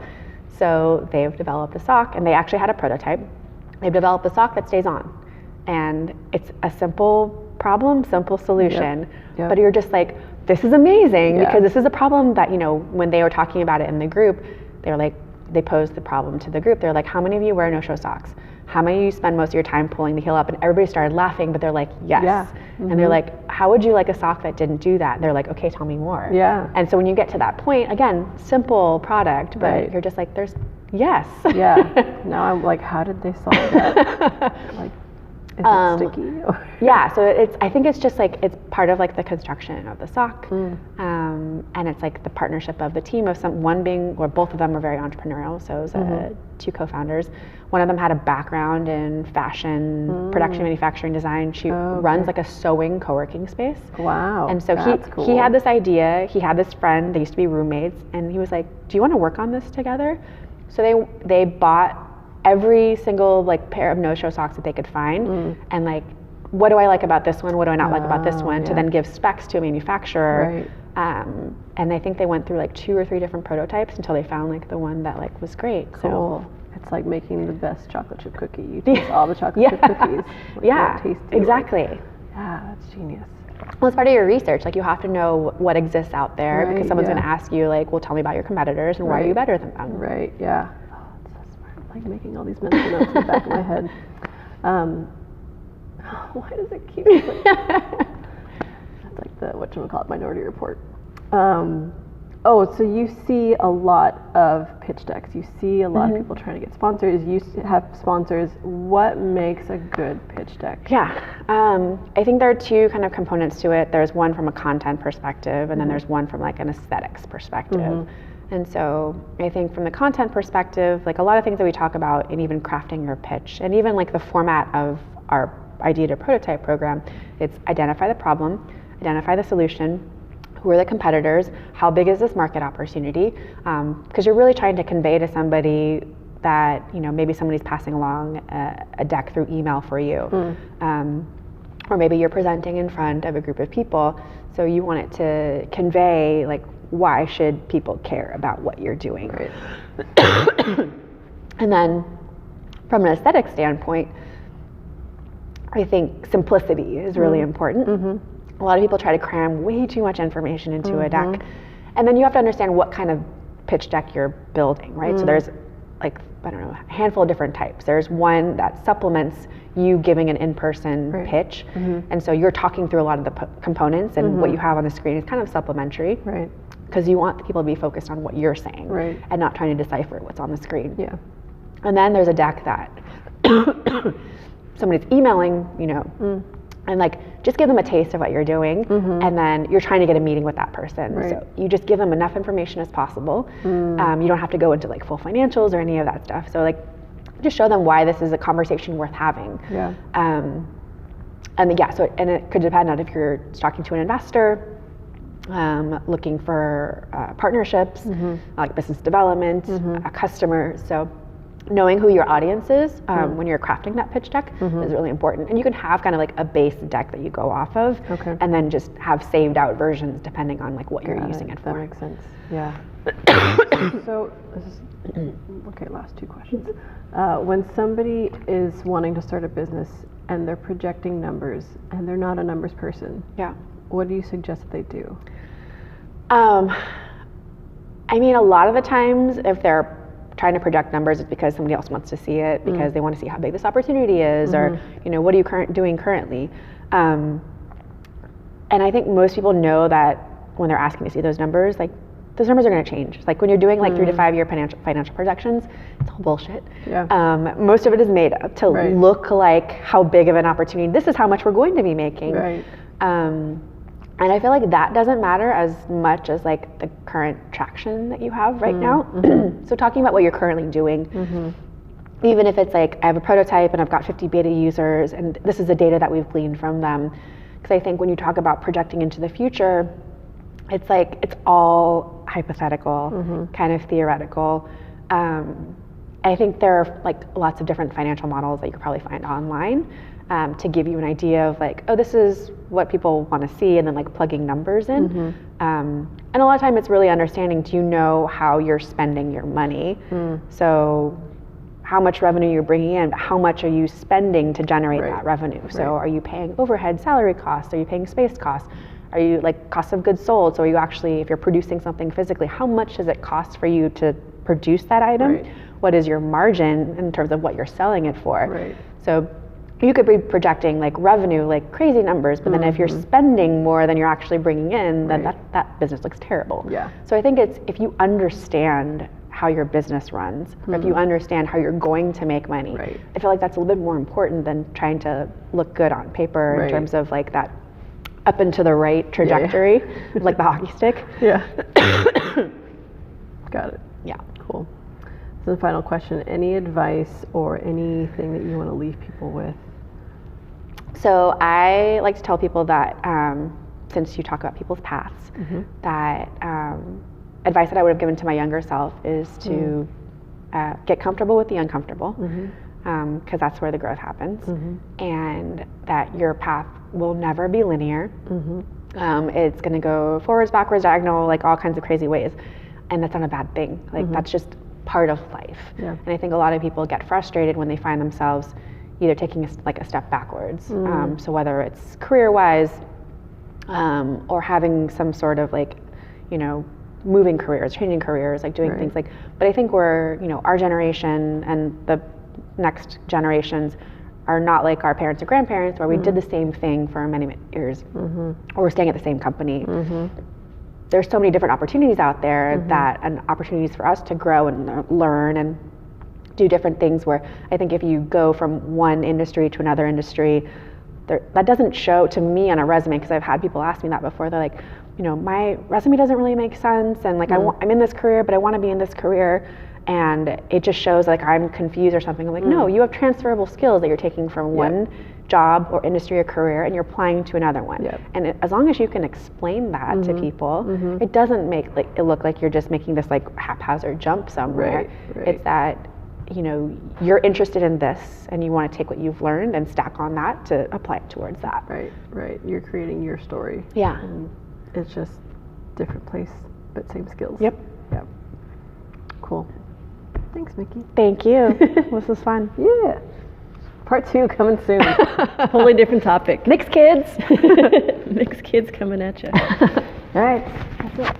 So they've developed a sock, and they actually had a prototype. They've developed a sock that stays on. And it's a simple problem, simple solution. But you're just like, this is amazing, because this is a problem that, you know, when they were talking about it in the group, they were like, they posed the problem to the group. They're like, how many of you wear no-show socks? How many of you spend most of your time pulling the heel up? And everybody started laughing, but they're like, yes. And they're like, how would you like a sock that didn't do that? And they're like, okay, tell me more. And so when you get to that point, again, simple product, but you're just like, there's, yes. Now I'm like, how did they solve that? Like, is it sticky? So I think it's just like, it's part of like the construction of the sock. And it's like the partnership of the team of one being, or both of them were very entrepreneurial. So it was 2 co-founders. One of them had a background in fashion, production, manufacturing, design. She runs like a sewing co-working space. Wow. And so he had this idea, he had this friend, they used to be roommates, and he was like, do you want to work on this together? So they bought every single like pair of no-show socks that they could find, and like, what do I like about this one? What do I not like about this one? To then give specs to a manufacturer. And I think they went through like 2 or 3 different prototypes until they found like the one that like was great. Cool. So it's like making the best chocolate chip cookie. You taste all the chocolate chip cookies. Like exactly. That's genius. Well, it's part of your research. Like, you have to know what exists out there, because someone's going to ask you like, well, tell me about your competitors and why are you better than them? Oh, it's so smart. I'm like making all these mental notes in the back of my head. Why does it keep That's like the whatchamacallit Minority Report. So you see a lot of pitch decks. You see a lot of people trying to get sponsors. You have sponsors. What makes a good pitch deck? I think there are 2 kind of components to it. There's one from a content perspective, and then there's one from like an aesthetics perspective. And so I think from the content perspective, like a lot of things that we talk about in even crafting your pitch, and even like the format of our idea to prototype program, it's identify the problem, identify the solution, who are the competitors, how big is this market opportunity, because you're really trying to convey to somebody that, you know, maybe somebody's passing along a deck through email for you, or maybe you're presenting in front of a group of people, so you want it to convey like, why should people care about what you're doing? And then from an aesthetic standpoint, I think simplicity is really important. A lot of people try to cram way too much information into a deck. And then you have to understand what kind of pitch deck you're building, right? So there's like, I don't know, a handful of different types. There's one that supplements you giving an in-person pitch. And so you're talking through a lot of the components, and what you have on the screen is kind of supplementary. Because you want people to be focused on what you're saying and not trying to decipher what's on the screen. And then there's a deck that somebody's emailing, you know, and like just give them a taste of what you're doing, and then you're trying to get a meeting with that person. So you just give them enough information as possible. You don't have to go into like full financials or any of that stuff. So like just show them why this is a conversation worth having. And it could depend on if you're talking to an investor, looking for partnerships, like business development, a customer. So knowing who your audience is when you're crafting that pitch deck is really important. And you can have kind of like a base deck that you go off of, and then just have saved out versions depending on like what you're using it for. That makes sense. So this is, okay, last 2 questions. When somebody is wanting to start a business and they're projecting numbers and they're not a numbers person, what do you suggest that they do? I mean, a lot of the times if they're trying to project numbers is because somebody else wants to see it, because they want to see how big this opportunity is, or what are you doing currently. And I think most people know that when they're asking to see those numbers, like those numbers are going to change. Like when you're doing like 3 to 5 year financial projections, it's all bullshit. Yeah. Most of it is made up to look like how big of an opportunity. This is how much we're going to be making. Right. And I feel like that doesn't matter as much as like the current traction that you have right now. So talking about what you're currently doing, even if it's like I have a prototype and I've got 50 beta users and this is the data that we've gleaned from them. Because I think when you talk about projecting into the future, it's like it's all hypothetical, kind of theoretical. I think there are like lots of different financial models that you could probably find online to give you an idea of like, oh, this is what people want to see, and then like plugging numbers in. And a lot of time it's really understanding, do you know how you're spending your money? So how much revenue you're bringing in, but how much are you spending to generate that revenue? So are you paying overhead, salary costs? Are you paying space costs? Are you like cost of goods sold? So are you actually, if you're producing something physically, how much does it cost for you to produce that item? What is your margin in terms of what you're selling it for? So you could be projecting like revenue, like crazy numbers, but then if you're spending more than you're actually bringing in, then that business looks terrible. So I think it's, if you understand how your business runs, or if you understand how you're going to make money, I feel like that's a little bit more important than trying to look good on paper in terms of like that up and to the right trajectory, like the hockey stick. Got it. Yeah. Cool. So the final question, any advice or anything that you want to leave people with? So I like to tell people that, since you talk about people's paths, that advice that I would have given to my younger self is to get comfortable with the uncomfortable, because that's where the growth happens, and that your path will never be linear. It's going to go forwards, backwards, diagonal, like all kinds of crazy ways, and that's not a bad thing. Like that's just part of life. And I think a lot of people get frustrated when they find themselves either taking a step backwards. So whether it's career-wise, or having some sort of like, moving careers, changing careers, like doing things like, but I think we're, our generation and the next generations are not like our parents or grandparents where we did the same thing for many, many years, or we're staying at the same company. There's so many different opportunities out there and opportunities for us to grow and learn and do different things, where I think if you go from one industry to another industry, that doesn't show to me on a resume, because I've had people ask me that before. They're like, my resume doesn't really make sense, and like I'm in this career, but I want to be in this career, and it just shows like I'm confused or something. I'm like, no, you have transferable skills that you're taking from one job or industry or career and you're applying to another one. And as long as you can explain that to people, it doesn't make it look like you're just making this like haphazard jump somewhere. It's that you're interested in this and you want to take what you've learned and stack on that to apply it towards that. You're creating your story. And it's just different place, but same skills. Cool. Thanks, Miki. Thank you. This was fun. Part 2 coming soon. Totally different topic. Mixed kids. Mixed kids coming at you. All right. That's it.